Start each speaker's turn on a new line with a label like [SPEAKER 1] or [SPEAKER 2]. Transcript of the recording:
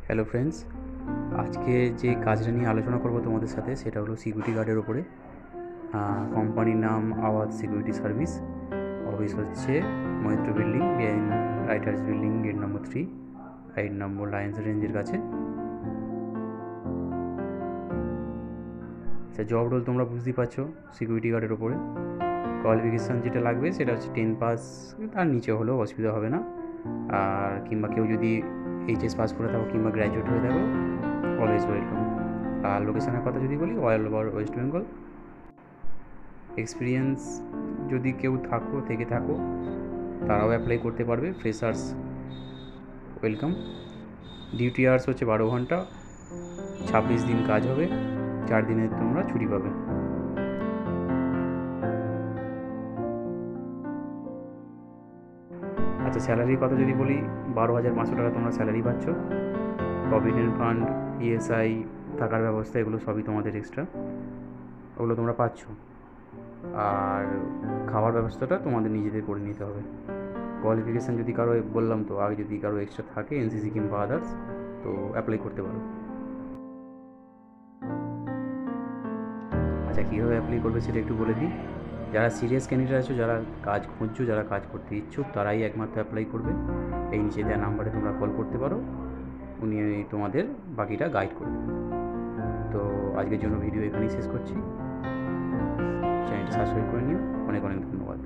[SPEAKER 1] Hello friends, আজকে যে কাজটা নিয়ে আলোচনা করব তোমাদের সাথে সেটা হলো সিকিউরিটি গার্ডের ওপরে। কোম্পানির নাম আওয়াজ সিকিউরিটি সার্ভিস। অফিস হচ্ছে Maitra building, behind Writers Building, gate number 3, 8 নম্বর লায়ন্স রেঞ্জের কাছে। আচ্ছা, জব রোল তোমরা বুঝতেই পারছো সিকিউরিটি গার্ডের ওপরে। কোয়ালিফিকেশান যেটা লাগবে সেটা হচ্ছে 10 পাস, তার নিচে হলেও অসুবিধা হবে না। আর কিংবা কেউ যদি এইচএস পাস করে থাকো কিংবা গ্র্যাজুয়েট হয়ে থাকো, অলওয়েজ ওয়েলকাম। আর লোকেশনের কথা যদি বলি, all over West Bengal. Experience যদি কেউ থেকে থাকো তারাও অ্যাপ্লাই করতে পারবে। Freshers welcome. ডিউটি আওয়ার্স হচ্ছে 12 ঘন্টা, 26 দিন কাজ হবে, 4 দিনের তোমরা ছুটি পাবে। আচ্ছা, স্যালারির কথা যদি বলি, 12,500 টাকা তোমরা স্যালারি পাচ্ছ। প্রভিডেন্ট ফান্ড, ইএসআই, থাকার ব্যবস্থা, এগুলো সবই তোমাদের এক্সট্রা, ওগুলো তোমরা পাচ্ছ। আর খাওয়ার ব্যবস্থাটা তোমাদের নিজেদের করে নিতে হবে। কোয়ালিফিকেশান যদি কারো, বললাম তো আগে, যদি কারো এক্সট্রা থাকে এনসিসি কিংবা আদার্স, তো অ্যাপ্লাই করতে পারো। আচ্ছা, কীভাবে অ্যাপ্লাই করবে সেটা একটু বলে দিই। যারা সিরিয়াস ক্যান্ডিডেট আছো, যারা কাজ খুঁজছো, যারা কাজ করতে ইচ্ছুক, তারাই একমাত্র অ্যাপ্লাই করবে। এই নিচে দেওয়া নাম্বারে তোমরা কল করতে পারো, উনি তোমাদের বাকিটা গাইড করবে। তো আজকের জন্য ভিডিও এখানেই শেষ করছি। চ্যানেলটা সাবস্ক্রাইব করে নিও। অনেক অনেক ধন্যবাদ।